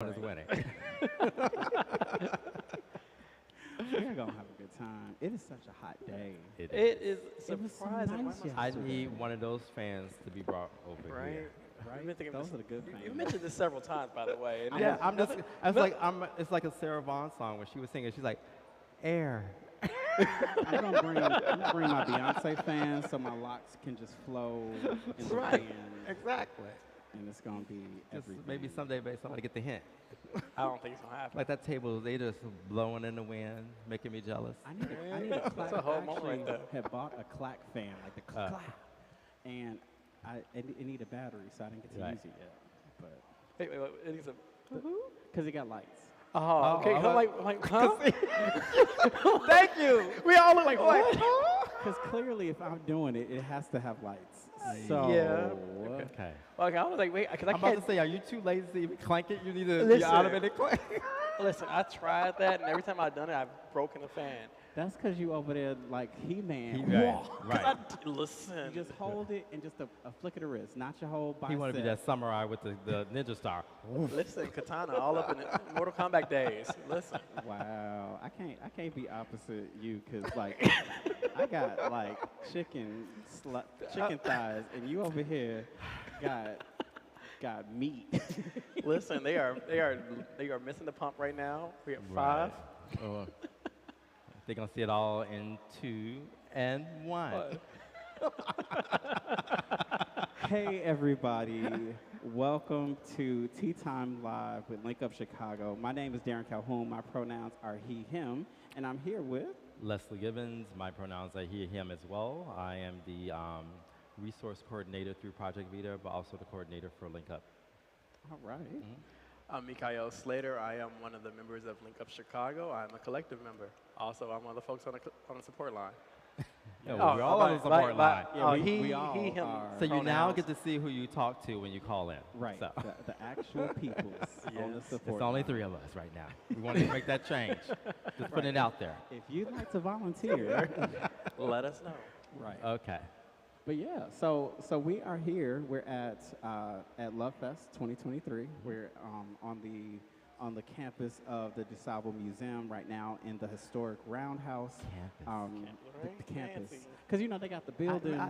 One is winning. We're gonna have a good time. It is such a hot day. It It is. is It was so surprising. nice I yesterday. need one of those fans to be brought over Right? here. Right? We've been thinking Those this- are the good you- things. You mentioned this several times, by the way. And Yeah, I'm just. I was no- like, it's like a Sarah Vaughan song when she was singing. She's like, air. I'm gonna bring my Beyonce fans so my locks can just flow in the Right. wind, Exactly. and it's gonna be Just everything. maybe someday, somebody get the hint. I don't think it's gonna happen. Like that table, they just blowing in the wind, making me jealous. I need a clap. That's a whole I moment actually right there. had bought a clack fan, like the clap, and it needed a battery, so I didn't get to Right. use it yet. But Wait. It needs a. because it got lights. Oh, okay. oh, I'm like, huh? Thank you. We all look like what? Because clearly, if I'm doing it, it has to have lights. So Yeah. Okay. Okay, I was like, wait, because I I'm about can't. to say, are you too lazy to even clank it? You need to be Listen. automated clank. Listen, I tried that, and every time I've done it, I've broken the fan. that's because you over there like He-Man. Right. Listen. You just hold it and just a flick of the wrist, not your whole bicep. He want to be that samurai with the ninja star. Listen, Katana, all up in the Mortal Kombat days. Listen. Wow, I can't be opposite you because like I got like chicken thighs, and you over here got meat. Listen, they are missing the pump right now. We have 5. Oh. They're gonna see it all in 2 and 1. Hey everybody, welcome to Tea Time Live with Link Up Chicago. My name is Darren Calhoun. My pronouns are he, him, and I'm here with. Leslie Gibbons, my pronouns are he, him as well. I am the resource coordinator through Project Vita, but also the coordinator for Link Up. All right. I'm Mikael Slater. I am one of the members of Link Up Chicago. I'm a collective member. Also, I'm one of the folks on the support line. Yeah, well, we're all on the support line. Yeah, he, all he, him. are. So you now pronouns. get to see who you talk to when you call in. Right, So. the actual peoples on the Yes. support It's only line. 3 of us right now. We want to make that change. Just put it out there. If you'd like to volunteer, Let us know. right. Okay. But yeah, so we are here. We're at LoveFest 2023. We're on the campus of the DuSable Museum right now in the historic Roundhouse. The campus, because they got the building,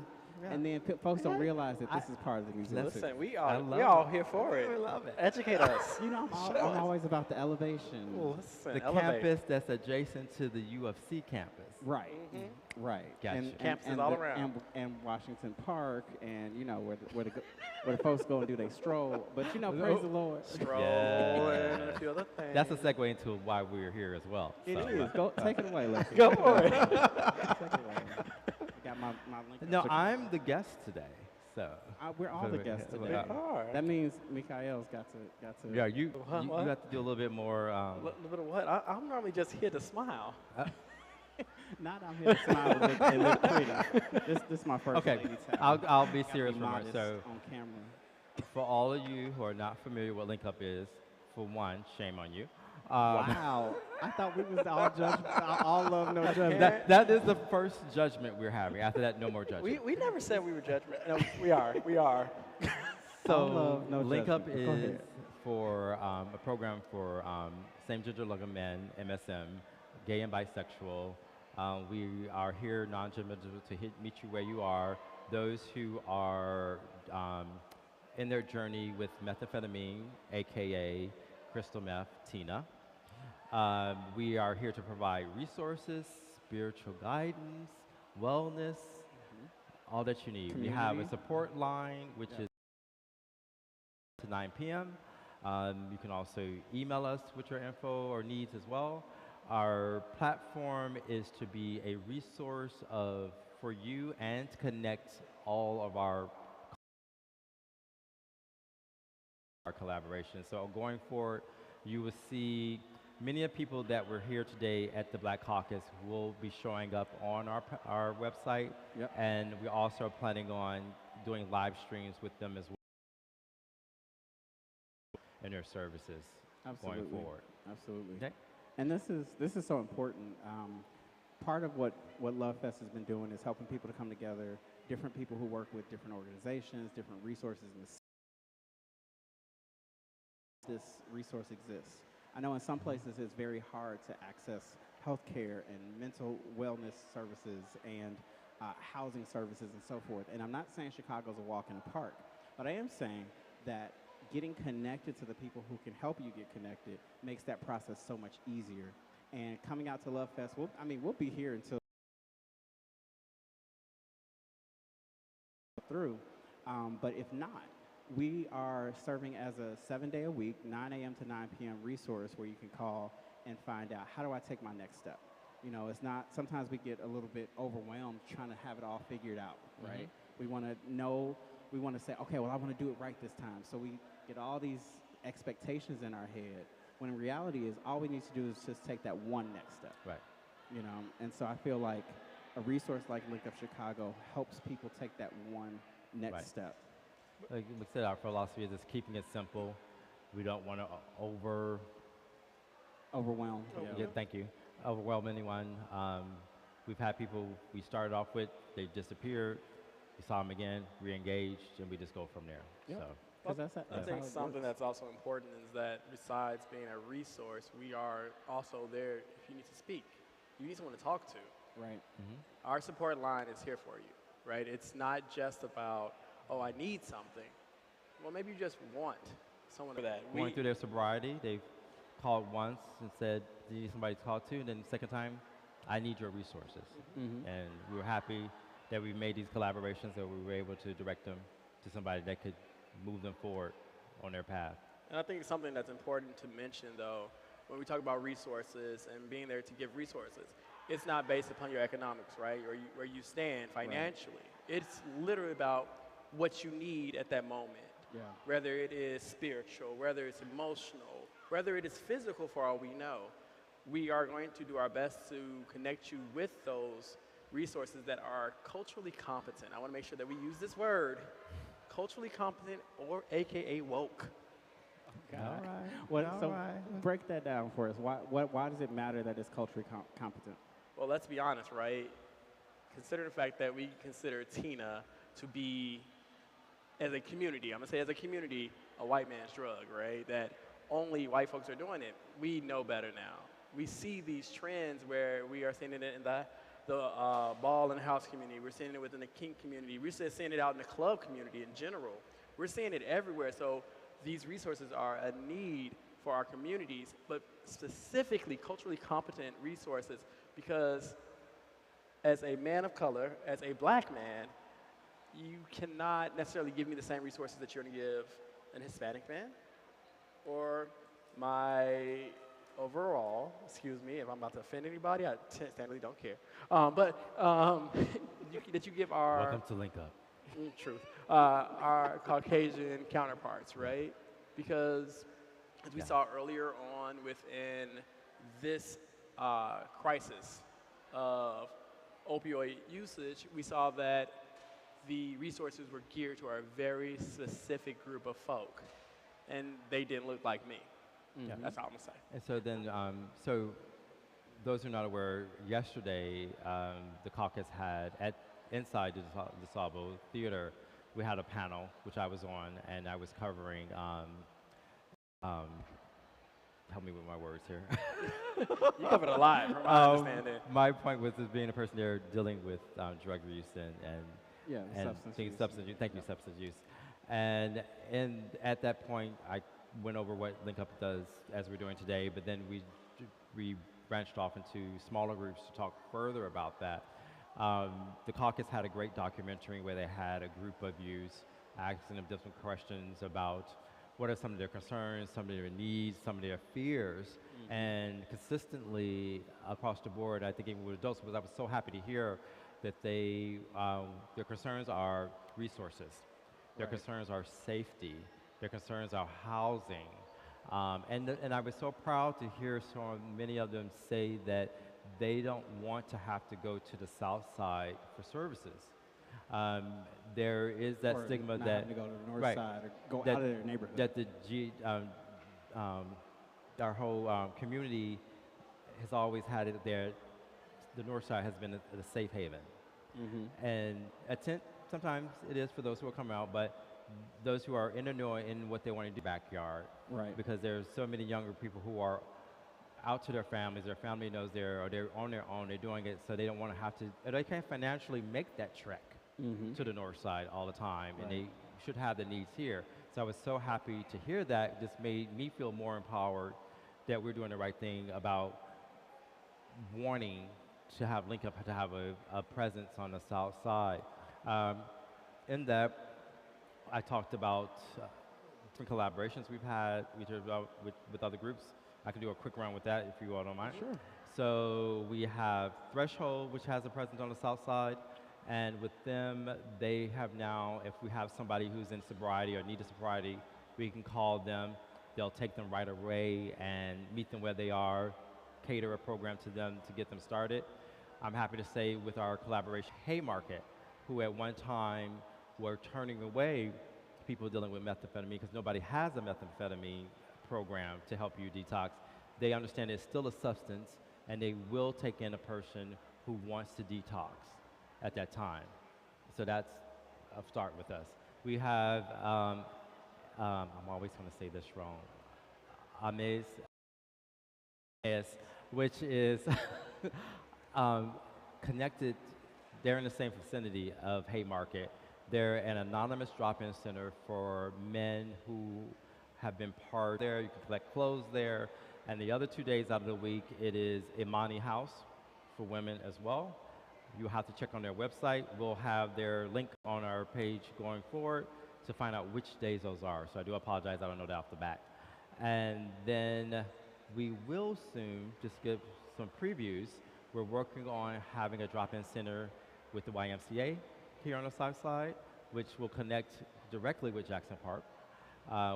and then folks don't realize that this is part of the museum. Listen, we love all it. here for it. I love it. Educate us. I'm always about the elevation. Listen, The elevate. campus that's adjacent to the UFC campus. Right, right. Gotcha. Campuses all around. and Washington Park, and where the folks go and do their stroll. But praise the Lord. Stroll Yeah. and a few other things. That's a segue into why we're here as well. It So, is. Go take it away, Leslie. Go for it. Take it away. I got my link. No, I'm the guest today. So. We're all the guests We today. are. That means Mikael's got to. Yeah, you What? have to do a little bit more. A little bit of what? I'm normally just here to smile. Not I'm here to smile and look pretty. This is my first Okay, lady tap. I'll be Gotta serious be for a moment. modest So, on camera. for all of you who are not familiar with Link Up is, for one, shame on you. Wow, I thought we was all love, no judgment. That is the first judgment we're having. After that, no more judgment. We never said we were judgment. No, we are. We are. So, All love, no Link Up judgment. Go is ahead. for a program for same-gender loving men, MSM, gay and bisexual. We are here, non-judgmental, to meet you where you are. Those who are in their journey with methamphetamine, aka crystal meth, Tina. We are here to provide resources, spiritual guidance, wellness, all that you need. We have a Community. support line, which is to 9 p.m. You can also email us with your info or needs as well. Our platform is to be a resource for you and to connect all of our collaborations. So going forward, you will see many of the people that were here today at the Black Caucus will be showing up on our website. Yep. And we also are planning on doing live streams with them as well in their services Absolutely. going forward. Absolutely. Okay. And this is so important. Part of what LoveFest has been doing is helping people to come together, different people who work with different organizations, different resources in the this resource exists. I know in some places it's very hard to access healthcare and mental wellness services and housing services and so forth. And I'm not saying Chicago's a walk in the park, but I am saying that getting connected to the people who can help you get connected makes that process so much easier. And coming out to LoveFest, we'll be here until through. But if not, we are serving as a 7-day-a-week, 9 a.m. to 9 p.m. resource where you can call and find out, how do I take my next step? You know, it's not, sometimes we get a little bit overwhelmed trying to have it all figured out, right? We want to know, we want to say, okay, well, I want to do it right this time. So we get all these expectations in our head, when in reality is all we need to do is just take that one next step. Right. You know, and so I feel like a resource like Link Up Chicago helps people take that one next step. Like we said, our philosophy is just keeping it simple. We don't want to overwhelm. Yeah, thank you. Overwhelm anyone. We've had people we started off with, they disappeared. We saw them again, re-engaged, and we just go from there. Yep. So. I think something that's also important is that besides being a resource, we are also there if you need to speak. You need someone to talk to. Right. Our support line is here for you, right? It's not just about, oh, I need something. Well, maybe you just want someone for that. Going through their sobriety, they've called once and said, do you need somebody to talk to? And then the second time, I need your resources. And we were happy that we made these collaborations, that we were able to direct them to somebody that could move them forward on their path. And I think something that's important to mention, though, when we talk about resources and being there to give resources, it's not based upon your economics, right, or where you stand financially. Right. It's literally about what you need at that moment, whether it is spiritual, whether it's emotional, whether it is physical for all we know. We are going to do our best to connect you with those resources that are culturally competent. I want to make sure that we use this word, culturally competent, or AKA woke. Okay. All right. Break that down for us. Why does it matter that it's culturally competent? Well, let's be honest, right? Consider the fact that we consider Tina to be, as a community, I'm going to say as a community, a white man's drug, right? That only white folks are doing it. We know better now. We see these trends where we are seeing it in the ball and house community. We're seeing it within the kink community. We're seeing it out in the club community in general. We're seeing it everywhere. So these resources are a need for our communities, but specifically culturally competent resources, because as a man of color, as a black man, you cannot necessarily give me the same resources that you're going to give an Hispanic man or my overall, excuse me if I'm about to offend anybody, I technically don't care, that you give our— Welcome to Link Up. Truth. Our Caucasian counterparts, right? Because as we saw earlier on within this crisis of opioid usage, we saw that the resources were geared to a very specific group of folk, and they didn't look like me. That's all I'm going to say. And so then, so those who are not aware, yesterday the caucus had inside the DuSable Theater, we had a panel which I was on, and I was covering. Help me with my words here. You covered a lot, from my understanding. My point was just being a person there dealing with drug use and substance use. Thank you, substance use. And at that point, I went over what Link Up does as we're doing today, but then we branched off into smaller groups to talk further about that. The caucus had a great documentary where they had a group of youth asking them different questions about what are some of their concerns, some of their needs, some of their fears, and consistently across the board, I think even with adults, because I was so happy to hear that their concerns are resources, their concerns are safety, their concerns are housing, and I was so proud to hear so many of them say that they don't want to have to go to the South Side for services. There is that stigma that to go to the North Side or go out of their neighborhood. That our whole community has always had it there. The North Side has been a safe haven, and sometimes it is for those who will come out, but those who are in the know in what they want to do backyard. Right. Because there's so many younger people who are out to their families. Their family knows they're on their own. They're doing it, so they don't want to have to. Or they can't financially make that trek to the north side all the time, and they should have the needs here. So I was so happy to hear that. Just made me feel more empowered that we're doing the right thing about wanting to have Lincoln to have a presence on the south side. In that, I talked about different collaborations we've had with other groups. I can do a quick run with that if you all don't mind. Sure. So we have Threshold, which has a presence on the south side. And with them, they have now, if we have somebody who's in sobriety or needs sobriety, we can call them. They'll take them right away and meet them where they are, cater a program to them to get them started. I'm happy to say with our collaboration, Haymarket, who at one time were turning away people dealing with methamphetamine because nobody has a methamphetamine program to help you detox. They understand it's still a substance and they will take in a person who wants to detox at that time. So that's a start with us. We have, I'm always going to say this wrong, Amaze, which is connected, they're in the same vicinity of Haymarket. They're an anonymous drop-in center for men who have been part there. You can collect clothes there. And the other 2 days out of the week, it is Imani House for women as well. You have to check on their website. We'll have their link on our page going forward to find out which days those are. So I do apologize, I don't know that off the bat. And then we will soon, just give some previews, we're working on having a drop-in center with the YMCA here on the south side, which will connect directly with Jackson Park.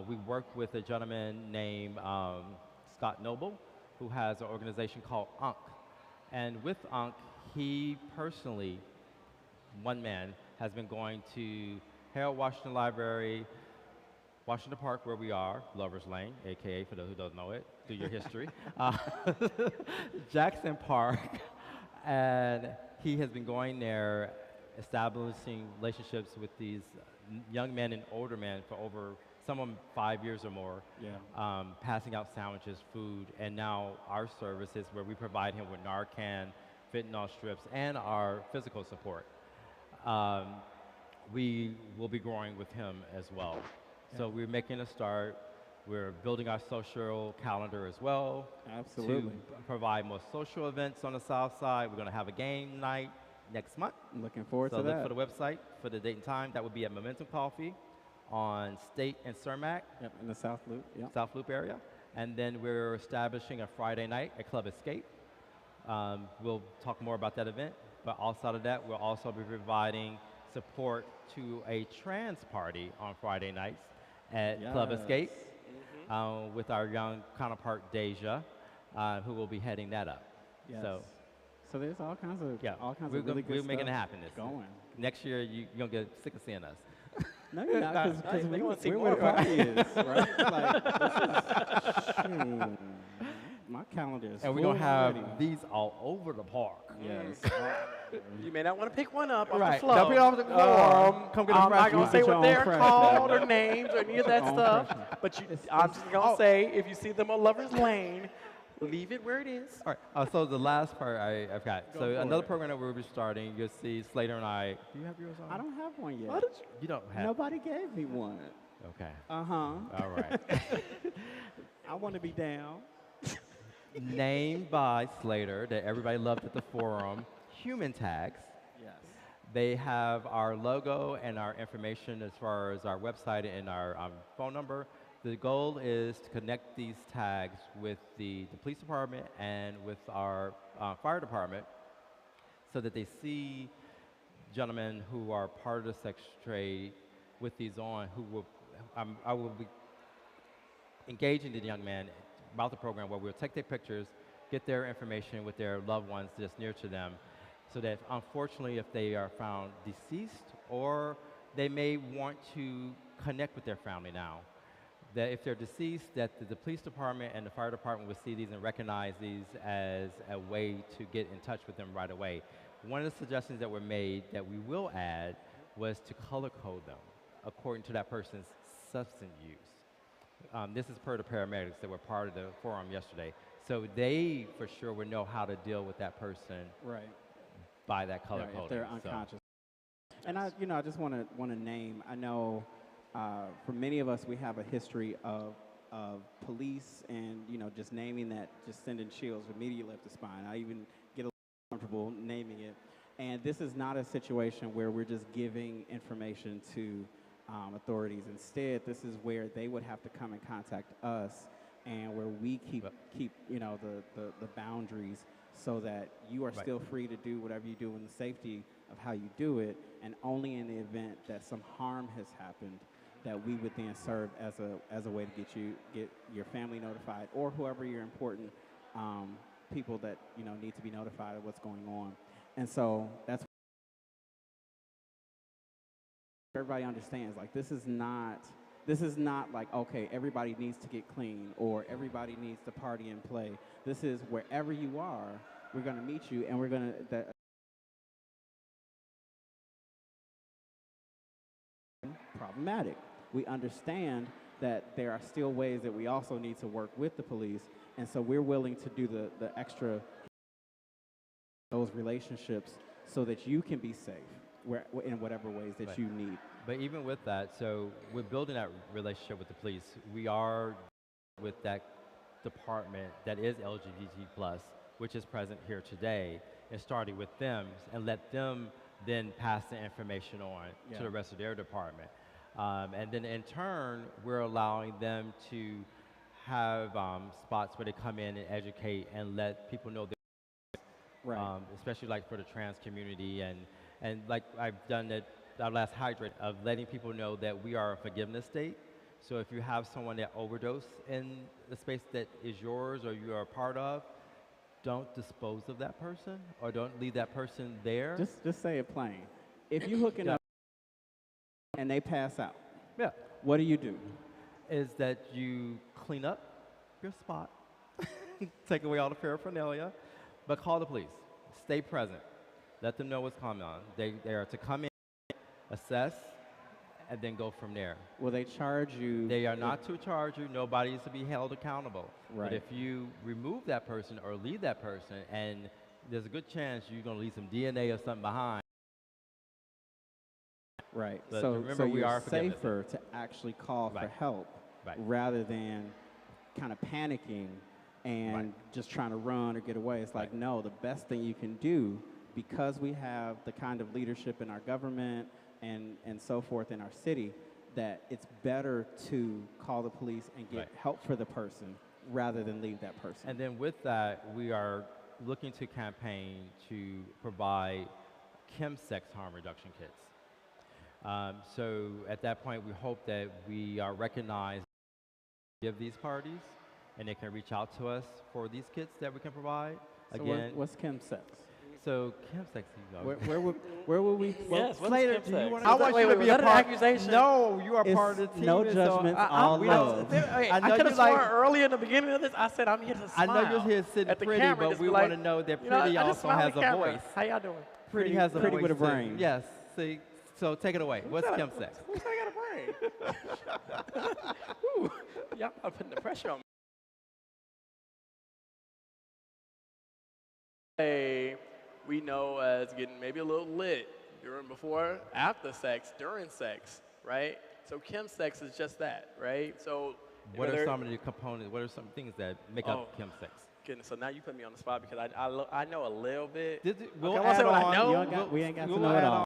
We work with a gentleman named Scott Noble, who has an organization called UNC. And with UNC, he personally, one man, has been going to Harold Washington Library, Washington Park, where we are, Lover's Lane, AKA, for those who don't know it, do your history, Jackson Park, and he has been going there, establishing relationships with these young men and older men for over, some of them 5 years or more, passing out sandwiches, food, and now our services where we provide him with Narcan, fentanyl strips, and our physical support. We will be growing with him as well. So we're making a start. We're building our social calendar as well. Absolutely. To provide more social events on the south side. We're going to have a game night next month. I'm looking forward to So that. look for the website for the date and time. That would be at Momentum Coffee on State and Cermak, Yep, in the South Loop. Yep. South Loop area. And then we're establishing a Friday night at Club Escape. We'll talk more about that event. But outside of that, we'll also be providing support to a trans party on Friday nights at Club Escape with our young counterpart, Deja, who will be heading that up. Yes. So there's all kinds of we're really good we're making it stuff happen. going. Next year, you're going to get sick of seeing us. No, you're not, because they wanna see we're more, where the right? party is, right? Like, this is, my calendar is And we're full going to have already. these all over the park. Yes. You may not want to pick one up off Right. the floor. Don't pick it off the floor. Come get a I'm not fresh going one. to say Get your what they're own fresh called one. or names or any of that Your own stuff, fresh one. but I'm just going to say if you see them on Lover's Lane, leave it where it is. All right. So the last part I've got. Go So for another it. program that we'll be starting, you'll see Slater and I. Do you have yours on? I don't have one yet. Why did you? You don't have. Nobody gave me one. Okay. Uh-huh. All right. I want to be down. Named by Slater that everybody loved at the forum, Human Tags. Yes. They have our logo and our information as far as our website and our phone number. The goal is to connect these tags with the police department and with our fire department so that they see gentlemen who are part of the sex trade with these on, who will, I will be engaging the young man about the program where we'll take their pictures, get their information with their loved ones just near to them, so that unfortunately if they are found deceased or they may want to connect with their family now, that if they're deceased, that the police department and the fire department will see these and recognize these as a way to get in touch with them right away. One of the suggestions that were made that we will add was to color code them. according to that person's substance use. This is per the paramedics that were part of the forum yesterday. So they, for sure, would know how to deal with that person Right. by that color If coding. they're unconscious. And I just want to name. I know for many of us, we have a history of police and just naming that, just sending chills immediately up the spine. I even get a little comfortable naming it. And this is not a situation where we're just giving information to authorities. Instead, this is where they would have to come and contact us, and where we keep the boundaries, so that you are still free to do whatever you do in the safety of how you do it, and only in the event that some harm has happened, that we would then serve as a way to get your family notified, or whoever your important people that need to be notified of what's going on. And so that's everybody understands. Like, this is not like, okay, everybody needs to get clean or everybody needs to party and play. This is wherever you are, we're going to meet you, and we're going to problematic. We understand that there are still ways that we also need to work with the police, and so we're willing to do the extra, those relationships, so that you can be safe in whatever ways that you need. But even with that, so we're building that relationship with the police. We are with that department that is LGBT+, which is present here today, and starting with them and let them then pass the information on to the rest of their department. And then in turn, we're allowing them to have spots where they come in and educate and let people know especially like for the trans community, and like I've done at our last hydrant of letting people know that we are a forgiveness state. So if you have someone that overdosed in the space that is yours or you are a part of, don't dispose of that person or don't leave that person there. Just say it plain. If you hooking up and they pass out, Yeah. what do you do? Is that you clean up your spot, take away all the paraphernalia, but call the police. Stay present. Let them know what's coming on. They are to come in, assess, and then go from there. Will they charge you? They are not to charge you. Nobody is to be held accountable. Right. But if you remove that person or leave that person, and there's a good chance you're going to leave some DNA or something behind. Right. But So remember, we you're are forgiveness. safer to actually call for help rather than kind of panicking and just trying to run or get away. It's like, no, the best thing you can do, because we have the kind of leadership in our government and so forth in our city, that it's better to call the police and get help for the person rather than leave that person. And then with that, we are looking to campaign to provide chemsex harm reduction kits. So at that point, we hope that we are recognized to give these parties, and they can reach out to us for these kits that we can provide. So Again, what's chemsex? so chemsex, Where will we? Yes, what's Slater, chemsex? do you want I want you to be a part? accusation? No, you are It's part of the team. no and judgment, all we love. don't- I know could you have sworn like- earlier in the beginning of this, I said I'm here to I smile. know you're here sitting at the pretty, camera, but just we be want like, to know that you know, pretty I just also smile at has the a camera. voice. How y'all doing? Pretty has a Pretty voice with a too. brain. Yes. See, so take it away. What's chemsex? Who said I got a brain? Ooh, y'all are putting the pressure on me. Hey, we know as getting maybe a little lit during, before, after sex, during sex, right? So chemsex is just that, right? So What are some of the components? What are some things that make up chemsex? Goodness, so now you put me on the spot because I know a little bit. We'll Okay, I won't add say what I on. know. We ain't got to we'll know it add all. on.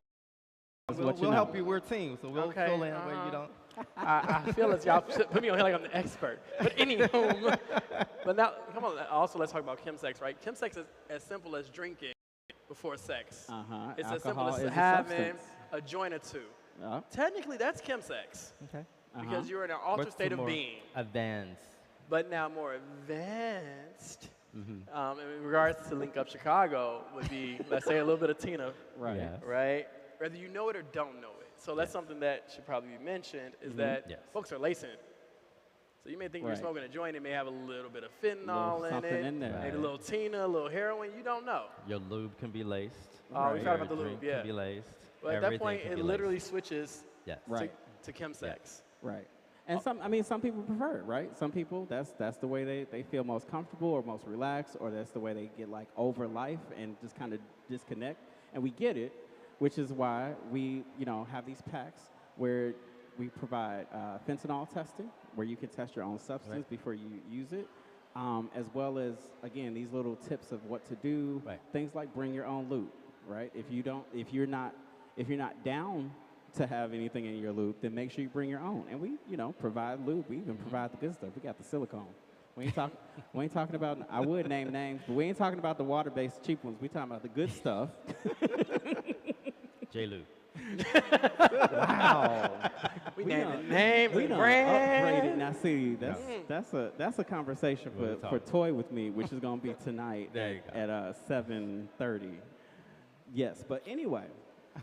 It's We'll, what you we'll know. help you. We're a team, so we'll Okay, fill in where you don't. I feel as y'all put me on here like I'm the expert. But anywho, but now, come on, also let's talk about chemsex, right? Chemsex is as simple as drinking before sex. It's as simple Alcohol as is a having substance. a joint or two. Yeah. Technically, that's chemsex Okay. because you're in an altered What's state the of more being. advanced? But now more advanced, in regards to Link Up Chicago, would be, let's say, a little bit of Tina, Right. Yes. right? Whether you know it or don't know it. So that's something that should probably be mentioned, is that Yes. folks are lacing. So you may think you're Right. smoking a joint, it may have a little bit of fentanyl in something it, in there. maybe a little Tina, a little heroin, you don't know. Your lube can be laced. Oh, we Right. forgot about the Your lube, drink yeah. can be laced. But at that Everything point, can it be literally laced. switches Yes. Right. to chemsex. Right. And some people prefer it, right? Some people, that's the way they feel most comfortable or most relaxed, or that's the way they get like over life and just kind of disconnect. And we get it, which is why we, have these packs where we provide fentanyl testing, where you can test your own substance before you use it, as well as, again, these little tips of what to do, things like bring your own loot, right? If you're not down to have anything in your loop, then make sure you bring your own. And we, provide loop. We even provide the good stuff. We got the silicone. We ain't talking about, I would name names, but we ain't talking about the water-based cheap ones. We talking about the good stuff. J-Lube. Wow. We named names we and done brands. upgraded. Now see, that's a conversation for Toy With Me, which is gonna be tonight at 7:30. Yes, but anyway,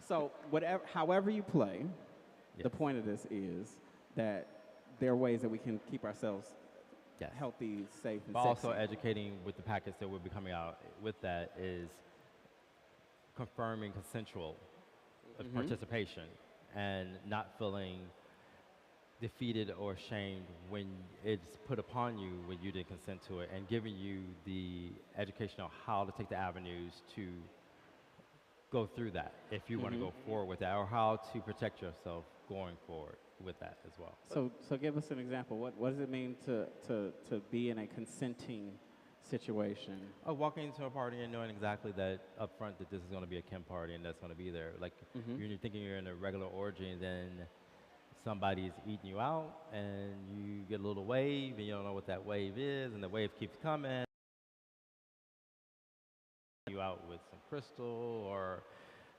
so however you play, the point of this is that there are ways that we can keep ourselves healthy, safe, and but sexy. also educating with the packets that will be coming out with that is confirming consensual participation and not feeling defeated or ashamed when it's put upon you when you didn't consent to it, and giving you the education on how to take the avenues to go through that if you want to go forward with that, or how to protect yourself going forward with that as well. So give us an example. What does it mean to be in a consenting situation? Walking into a party and knowing exactly that up front that this is going to be a chem party and that's going to be there. Like you're thinking you're in a regular orgy and then somebody's eating you out and you get a little wave and you don't know what that wave is, and the wave keeps coming. You out with some crystal or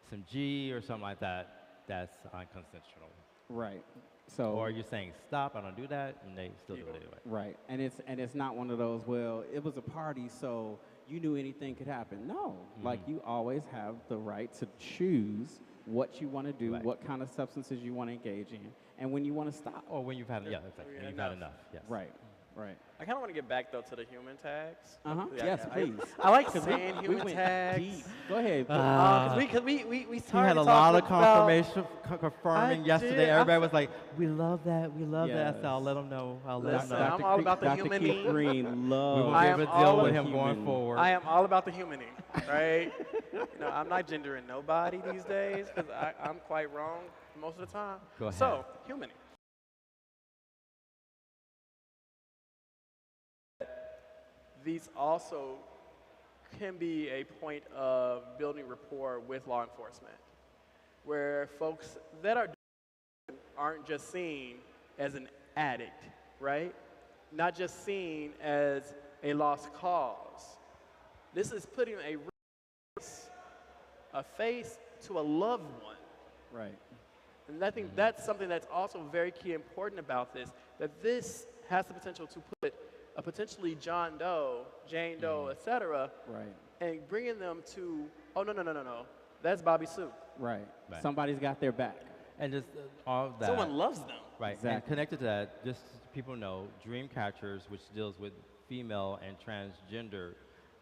some G or something like that. That's unconsensual. Right. So, or you're saying stop, I don't do that, and they still do it anyway. Right. And it's not one of those, well, it was a party, so you knew anything could happen. No. Like, you always have the right to choose what you want to do, what kind of substances you want to engage in, and when you want to stop. Or when you've had when you've had enough. Yes. Right. Right. I kind of want to get back, though, to the human tags. Yes, please. I like saying human tags. Deep. Go ahead. Because we started had a lot of confirming yesterday. Everybody was like, we love that. We love that. So I'll let them know. I'm all about the humaning. Keith Green loves. We will be able to deal with him going forward. I am all about the humaning, right? I'm not gendering nobody these days because I'm quite wrong most of the time. Go ahead. So, humaning. These also can be a point of building rapport with law enforcement, where folks that aren't just seen as an addict, right? Not just seen as a lost cause. This is putting a face to a loved one. Right. And I think that's something that's also very key and important about this, that this has the potential to put a potentially John Doe, Jane Doe, etc., and bringing them to, oh, no, that's Bobby Sue. Right. Somebody's got their back. And just all of that. Someone loves them. Right. Exactly. And connected to that, just so people know, Dream Catchers, which deals with female and transgender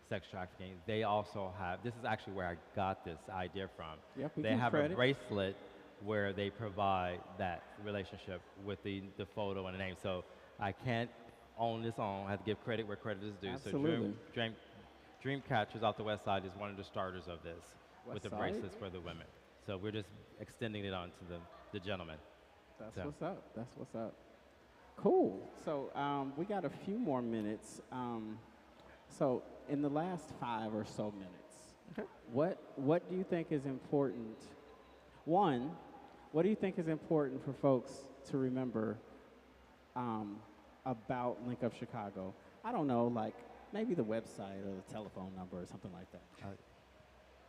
sex trafficking, they also have, this is actually where I got this idea from. Yep, they have a bracelet where they provide that relationship with the photo and the name. So I can't own this on. I have to give credit where credit is due. Absolutely. So Dream Catchers off the West Side is one of the starters of this with the bracelets for the women. So we're just extending it on to the gentlemen. That's what's up. That's what's up. Cool. So we got a few more minutes. So in the last 5 or so minutes, what do you think is important? One, what do you think is important for folks to remember about Link Up Chicago? I don't know, like maybe the website or the telephone number or something like that.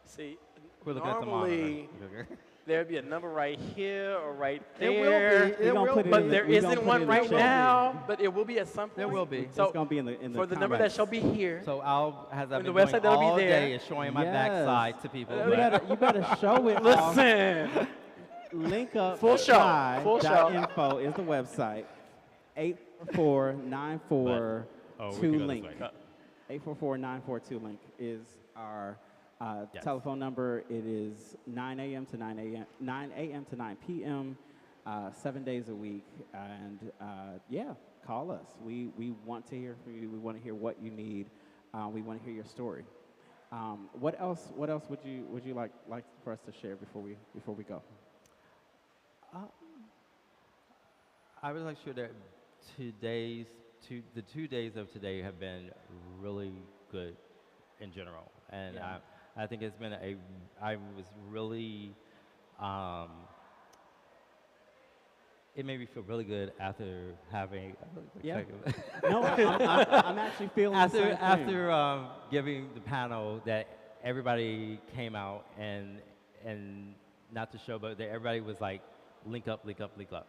See, we're looking normally at the there'd be a number right here or right there. It will be. But there isn't one right now. But it will be at some point. There will be. So it's going to be in the for the number that shall be here. So I'll have that the website that'll all be there. day is showing my backside to people. You better show it. Listen. Link Up Full show. Full show. .info is the website. 844-942-LINK. 844-942-LINK is our telephone number. It is 9 a.m. to 9 p.m. 7 days a week. And yeah, call us. We want to hear from you. We want to hear what you need. We want to hear your story. What else? What else would you like for us to share before we go? Uh, I would like to share that the 2 days of today have been really good in general, and Yeah. I think it's been I was really, um, it made me feel really good after having, Yeah. No, I'm actually feeling the same thing. after giving the panel that everybody came out and not to show, but that everybody was like, link up, link up, link up.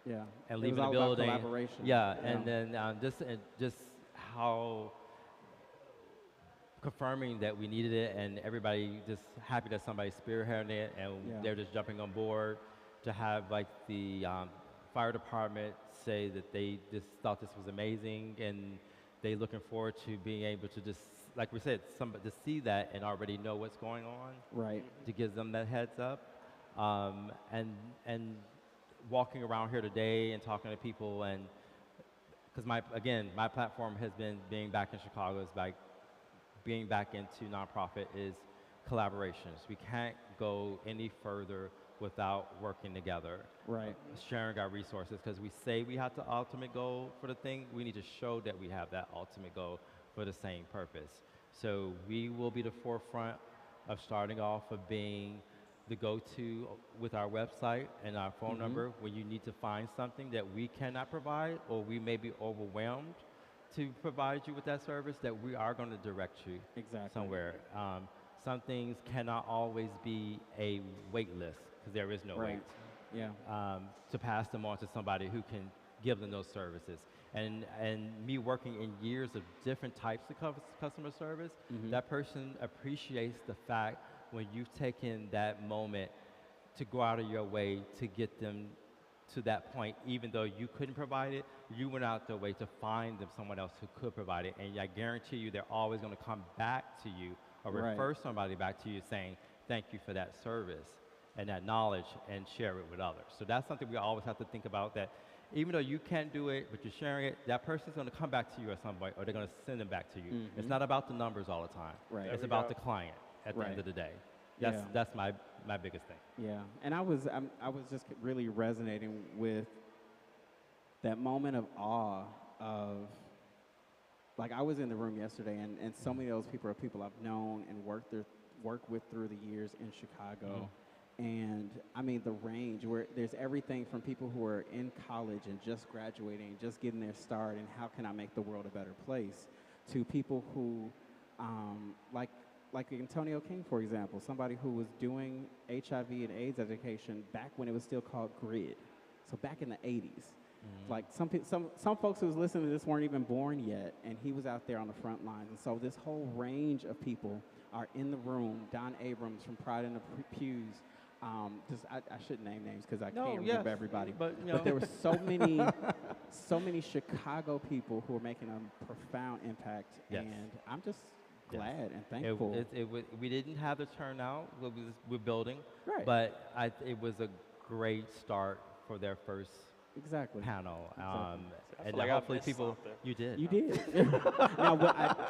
Yeah. And It was leaving the all about building. collaboration. Yeah, and then just how confirming that we needed it, and everybody just happy that somebody spearheaded it, and Yeah. they're just jumping on board. To have like the fire department say that they just thought this was amazing, and they looking forward to being able to just, like we said, somebody to see that and already know what's going on, Right. to give them that heads up, and walking around here today and talking to people, and because my platform has been being back in Chicago is like being back into nonprofit is collaborations. We can't go any further without working together, Right. sharing our resources, because we say we have the ultimate goal for the thing. We need to show that we have that ultimate goal for the same purpose. So we will be the forefront of starting off of being the go-to with our website and our phone number when you need to find something that we cannot provide, or we may be overwhelmed to provide you with that service, that we are going to direct you Exactly. somewhere. Some things cannot always be a wait list, because there is no Right. wait, Yeah. to pass them on to somebody who can give them those services. And me working in years of different types of customer service, that person appreciates the fact when you've taken that moment to go out of your way to get them to that point, even though you couldn't provide it, you went out the way to find them someone else who could provide it. And I guarantee you they're always going to come back to you or Right. refer somebody back to you saying, thank you for that service and that knowledge, and share it with others. So that's something we always have to think about, that even though you can't do it, but you're sharing it, that person's going to come back to you at some point, or they're going to send them back to you. It's not about the numbers all the time. Right. There It's we about go. the client at the Right. end of the day. Yeah. That's my biggest thing. Yeah, and I was just really resonating with that moment of awe of, like, I was in the room yesterday, and so many of those people are people I've known and worked with through the years in Chicago. And I mean, the range where there's everything from people who are in college and just graduating, just getting their start, and how can I make the world a better place, to people who, like Antonio King, for example, somebody who was doing HIV and AIDS education back when it was still called GRID, so back in the 80s. Like some folks who was listening to this weren't even born yet, and he was out there on the front lines. And so this whole range of people are in the room. Don Abrams from Pride in the Pews. I shouldn't name names because I can't remember everybody. But, you know. But there were so many Chicago people who are making a profound impact, Yes. and I'm just Yes. glad and thankful. We didn't have the turnout we're building, Right. but it was a great start for their first Exactly. panel. I And feel like I hopefully missed people, something. you did. You did. Now,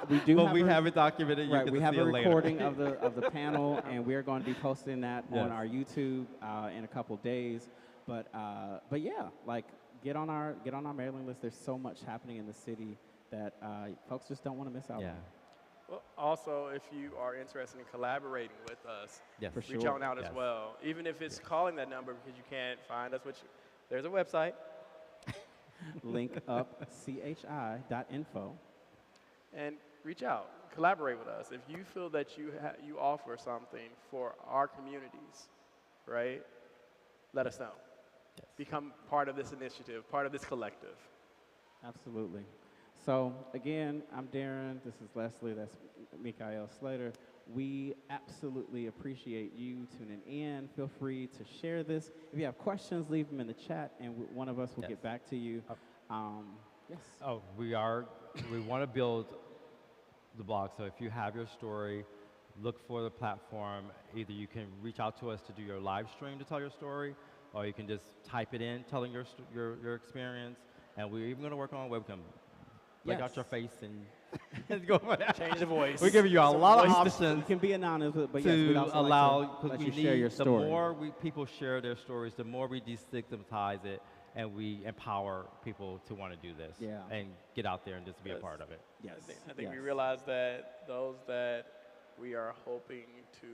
we do But have we a- have it documented. You Right, get we to have see a it later. recording of the panel, and we are going to be posting that on Yes. our YouTube in a couple days. But yeah, like get on our mailing list. There's so much happening in the city that folks just don't want to miss out Yeah. on. Well, also, if you are interested in collaborating with us, Yes. For reach sure. on out as Yes. well. Even if it's calling that number because you can't find us, which there's a website. Linkupchi.info. And reach out, collaborate with us. If you feel that you offer something for our communities, right? Let us know. Yes. Become part of this initiative, part of this collective. Absolutely. So again, I'm Darren. This is Leslie. That's Mikael Slater. We absolutely appreciate you tuning in. Feel free to share this. If you have questions, leave them in the chat, and one of us will Yes. get back to you. Yes. Oh, we want to build the blog. So if you have your story, look for the platform. Either you can reach out to us to do your live stream to tell your story, or you can just type it in, telling your experience. And we're even going to work on webcam. Break out your face and go for that. Change the voice. We're giving you a lot of You options can be anonymous, but yes, to we'd also allow, like to let we you need, share your the story. more people share their stories, the more we destigmatize it, and we empower people to want to do this and get out there and just be a part of it. Yes. I think we realize that those that we are hoping to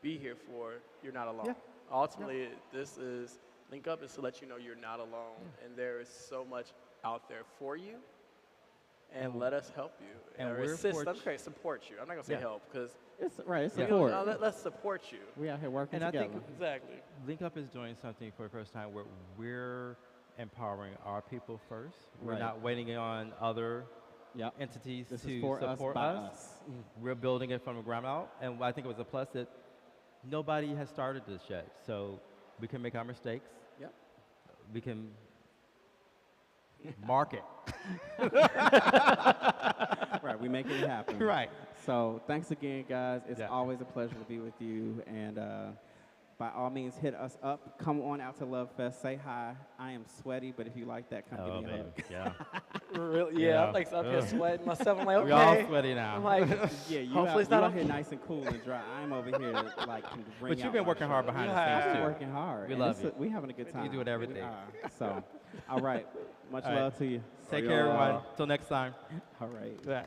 be here for, you're not alone. Yeah. Ultimately, this is, Link Up is to let you know you're not alone, and there is so much out there for you. And let us help you. And or we're assist. I'm okay, support you. I'm not going to say help because It's support. let's support you. We out here working And together. I think Exactly. Link Up is doing something for the first time where we're empowering our people first. We're Right. not waiting on other entities This to is for support us, by us. us. We're building it from the ground out, and I think it was a plus that nobody has started this yet. So we can make our mistakes. Yep. We can market. Right, we make it happen. Right. So thanks again, guys. It's Yeah. always a pleasure to be with you. And by all means, hit us up. Come on out to LoveFest. Say hi. I am sweaty, but if you like that, come give me a hug. Yeah. Really? Yeah. I'm like up here sweating myself. I'm like, okay. We all sweaty now. I'm like, Yeah, you hopefully it's you not out here okay. nice and cool and dry. I'm over here like can bring But you've out been my working hard shirt. behind the Yeah. scenes I'm too. working hard. We and love you. we having a good time. You do it every We day. are. So, all right. Much All right. love to you. Take Y'all, care, everyone. Till next time. All right. Yeah.